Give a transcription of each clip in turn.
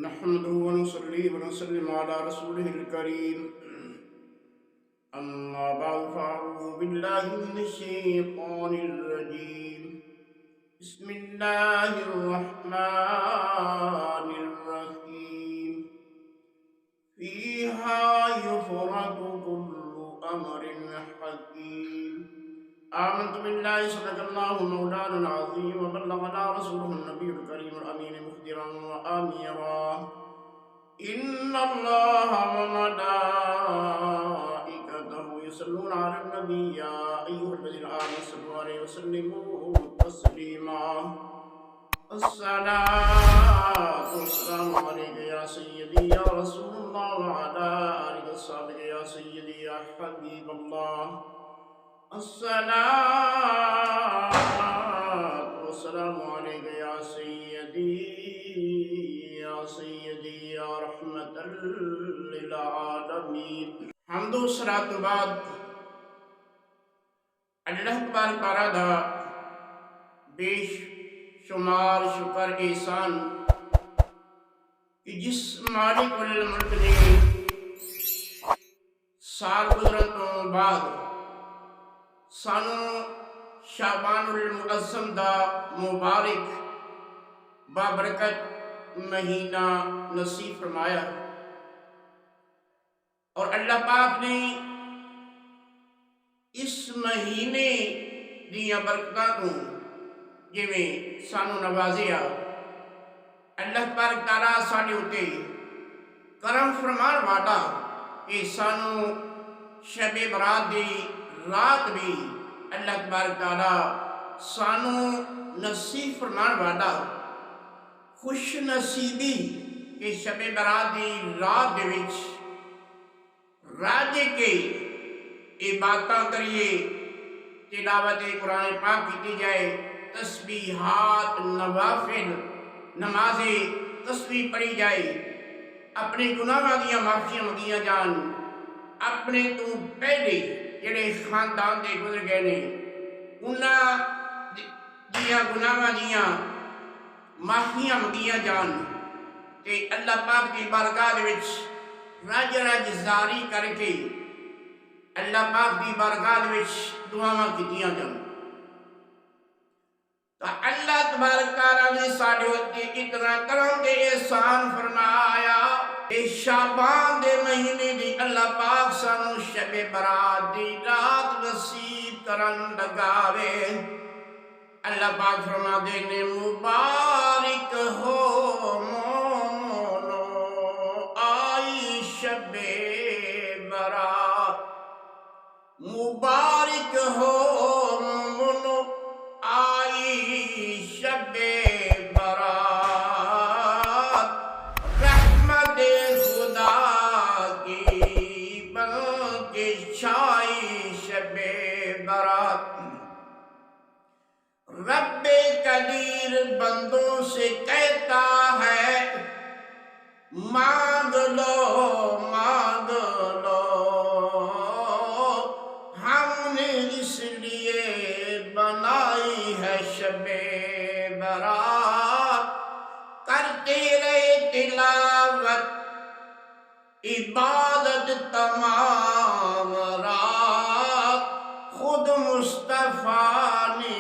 نحمده ونصلي ونسلم على رسوله الكريم أما بعد فأعوذ بالله من الشيطان الرجيم بسم الله الرحمن الرحيم فيها يفرق كل أمر حكيم آمنت بالله صدق الله مولانا العظيم وبلغنا رسوله النبي الكريم الأمين مخبرا وآمرا إن الله وملائكته يصلون على النبي يا أيها الذين آمنوا صلوا عليه وسلموا تسليما الصلاة والسلام عليك يا سيدي يا رسول الله وعلى آلك الصادق يا سيدي يا حبيب الله الصلاة والسلام عليك يا سيدي یا رحمت للعالمین۔ حمد و صلاۃ بعد اللہ تبارک تعالیٰ دا بے شمار شکر احسان کہ جس مالک الملک نے سال گزرن تو بعد سانو شعبان المعظم دا مبارک بابرکت مہینہ نصیب فرمایا، اور اللہ پاک نے اس مہینے دیا برکتاں تو جویں سانو نوازیا، اللہ تبارک تعالیٰ ساڈے اُتے کرم فرمان والا کہ سانو شب برات دی رات بھی اللہ تبارک تعالیٰ سانو نصیب فرمان والا خوش نصیبی کہ شب برات دی رات دے وچ راجے کے عبادتاں کریے، تلاوت قرآن پاک کی جائے، تسبیحات نوافل نماز تسبیح پڑھی جائے، اپنے گناہاں دیاں معافیاں منگیاں جان، اپنے تو پہلے جڑے خاندان دے گزر گئے نے انہاں دیاں گناہاں دیاں معافیاں منگیاں جان، تے اللہ پاک کی بارگاہ دے وچ رج رج زاری کر کے اللہ پاک کی بارگاہ دے وچ دعاواں کیتیاں جان۔ تو اللہ تبارک تعالیٰ نے ساڈے اُتے اتنا کرم تے احسان فرمایا کہ شعبان دے مہینے دی اللہ پاک سانو شب برات دی رات نصیب کرن لگاوے۔ اللہ پاک فرما دے نے مبارک ہو مومنو آئی شب برات، مبارک ہو مومنو آئی شب برات، رحمت خدا کی بن کے چھائی شب برات۔ رب قدیر بندوں سے کہتا ہے مانگ لو مانگ لو، ہم نے اس لیے بنائی ہے شب برات، کرتے رہے تلاوت عبادت تمام رات، خود مصطفیٰ نے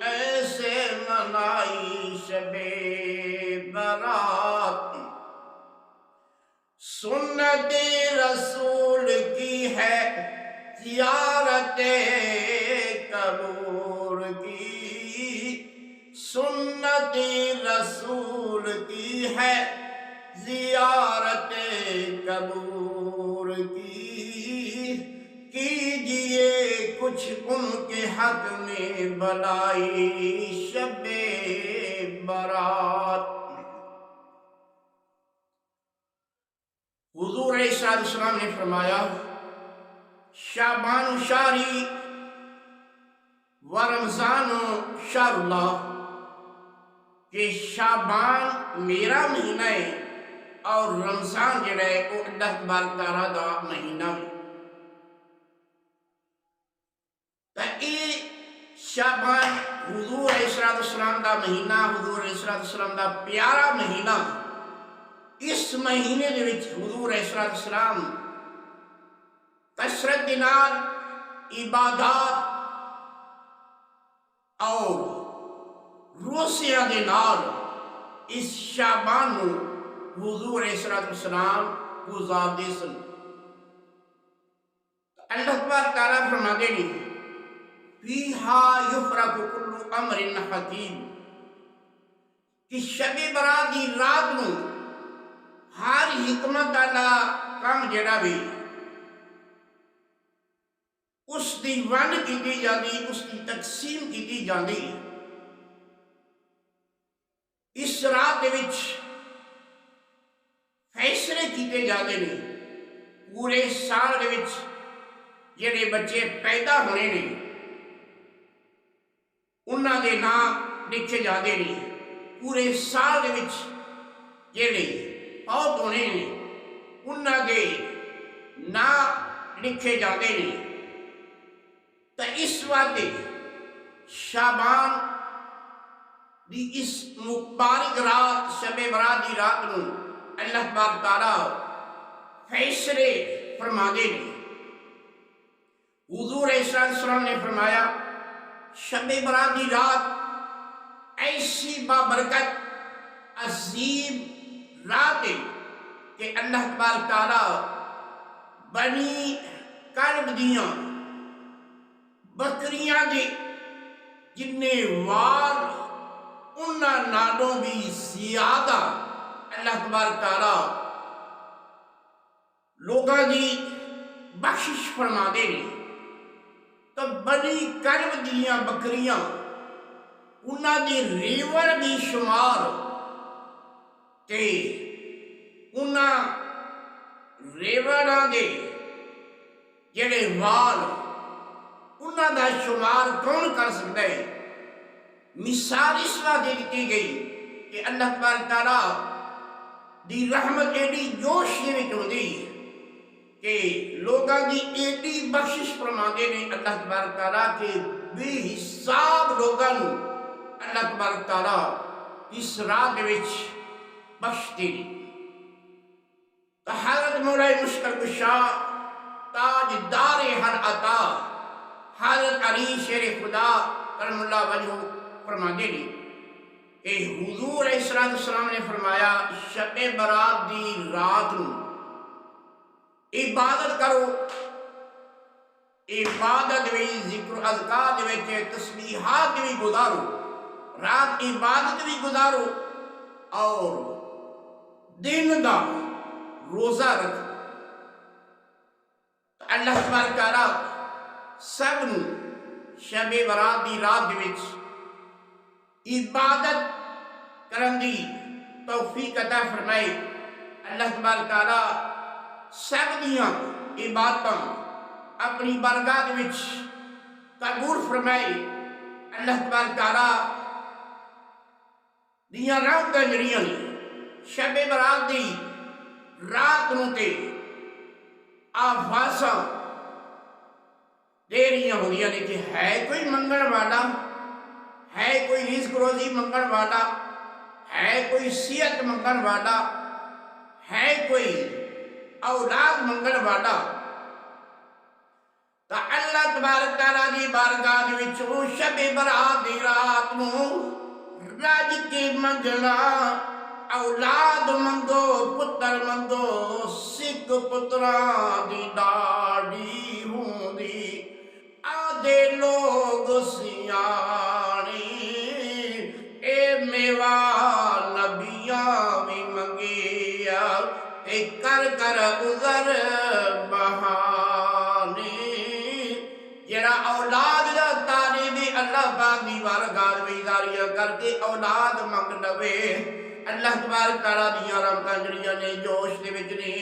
ایسے منائی شب برات۔ سنت رسول کی ہے زیارت قبور کی، سنت رسول کی ہے زیارت قبور کی، کیجئے کچھ ان کے حق میں بلائی شب برات۔ حضور علیہ السلام نے فرمایا شعبان شہری و رمضان شہر اللہ، کہ شعبان میرا مہینہ ہے اور رمضان جڑا ہے وہ اللہ تبارک تعالیٰ دا مہینہ ہے۔ شعبان حضور علیہ السلام دا مہینہ، حضور علیہ السلام دا پیارا مہینہ، اس مہینے دے وچ حضور علیہ السلام کثرت دے نال عبادات اور روزیاں دے نال اس شعبان نو حضور علیہ السلام گزارتے سن۔ اللہ تبارک تعالیٰ فرماتے ہیں فیہا یفرق کل امر حکیم کہ شب برات دی رات نو ہر حکمت والا کام جڑا بھی اس دی ونڈ کیتی جاندی، اس دی تقسیم کیتی جاندی۔ اس رات دے وچ فیصلے کیتے جاندے نے، پورے سال دے وچ جڑے بچے پیدا ہونے نے انہاں دے نام لکھے جاندے نے، پورے سال دے وچ جڑے فوت ہونے نے انہاں دے نام لکھے جاندے نے۔ تو اس واسطے شعبان دی اس مبارک رات شب برات دی رات نو اللہ تبارک تعالیٰ فیصلے فرما دے نے۔ حضور علیہ السلام نے فرمایا شب برات دی رات ایسی بابرکت عظیم رات ہے کہ اللہ تبارک تعالیٰ بنی کرب دیاں بکریاں دے جننے وار انہاں نالوں بھی زیادہ اللہ تبارک تعالیٰ لوگاں دی بخشش فرما دے نے۔ تو بنی کرب دیاں بکریاں انہاں دی ریور بھی شمار تے انہاں ریوراں دے جڑے وال انہاں دا شمار کون کر سکتا ہے؟ مثال اس واسطے دیتی گئی کہ اللہ تبارک تعالیٰ دی رحمت ایڈی جوش دے وچ ہوندی کہ لوگاں دی ایڈی بخشش فرما دے نے اللہ تبارک تعالیٰ کہ بے حساب لوگاں نو اللہ تبارک تعالیٰ اس رات دے وچ بخشتے نے۔ تو حضرت مولا مشکل کشا تاجدار ہر عطا حضرت علی شیر خدا کرم اللہ وجہ فرماتے ہیں کہ حضور علیہ السلام نے فرمایا شب برات دی رات نو عبادت کرو، عبادت بھی ذکر اذکار دے وچ تسبیحات بھی گزارو، رات عبادت بھی گزارو اور دن دا روزہ رکھو۔ اللہ تبارک تعالیٰ سب نو شب برات دی رات دے وچ عبادت کرن دی توفیق عطا فرمائے۔ اللہ تبارک تعالیٰ سب دیاں عبادتاں اپنی بارگاہ دے وچ قبول فرمائے۔ اللہ تبارک تعالیٰ دیاں رحمتاں جڑیاں شب برات دی رات نو تے آفاساں دے رہیاں ہوندیاں نے کہ ہے کوئی منگن والا، ہے کوئی رزق روزی منگن والا، ہے کوئی صحت منگن والا، ہے کوئی اولاد منگن والا۔ تو اللہ تبارک تعالیٰ دی بارگاہ دے وچ او شب برات دی رات نو رج کے منگنا، اولاد منگو، پتر منگو، سکھ پتراں دی داڑھی ہوندی آدھے لوگ سیانے، اے میوہ نبیاں بھی منگیا اے کر کر گزر بہانے۔ جڑا اولاد دا طالب اللہ پاک دی بارگاہ وچ داریاں کر کے اولاد منگ لوے، اللہ تبارک تعالیٰ دیاں رحمتاں جڑیاں نے جوش دے وچ نے،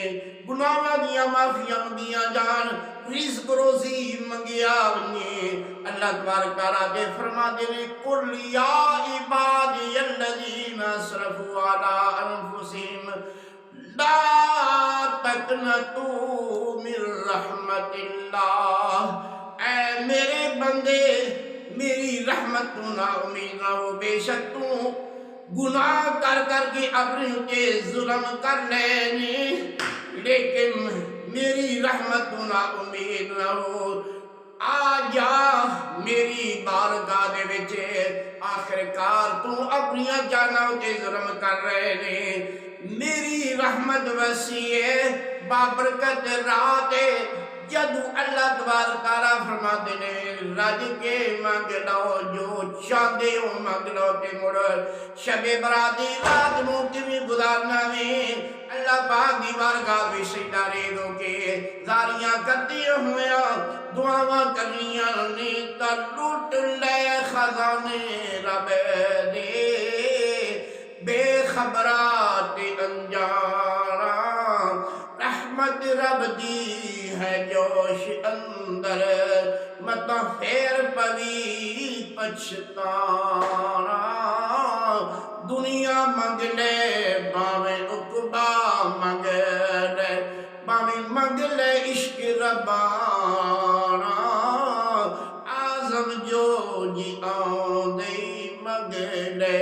گناہاں دیاں معافیاں منگیاں جان، رزق روزی منگیا ونجے۔ اللہ تبارک تعالیٰ دے فرما دے نے قل یا عبادی الذین اسرفوا علی انفسہم لا تقنطوا من رحمت اللہ، اے میرے بندے میری رحمت تو نا امید نہ ہو، بے شک تو گناہ کر کر کے اپنے اتے ظلم کر لینے، لیکن میری رحمت تو نا امید نہ ہو، آ جا میری بارگاہ دے وچے، آخرکار تو اپنی جاناں تے ظلم کر رہے نے، میری رحمت وسیع ہے، بابرکت رات ہے، جدو اللہ تبارک تعالیٰ فرماتے نے رج کے مانگ لو جو چاہتے ہو مانگ لو تے مڑ شب براتی رات نو کیویں گزارنا میں اللہ پاک دی بارگاہ وچ سجدہ ریز ہو کے زاریاں کرتے ہویا دعاواں کرنیاں نے تا لٹ لے خزانے رب دے بے خبرات انجانا، رحمت رب دی ہے جوش اندر متا پھر پوی پچھتانا، دنیا منگ لے باویں عقبا منگ لے باویں منگ لے عشق ربانا، آزم جو جی آن دے منگ لے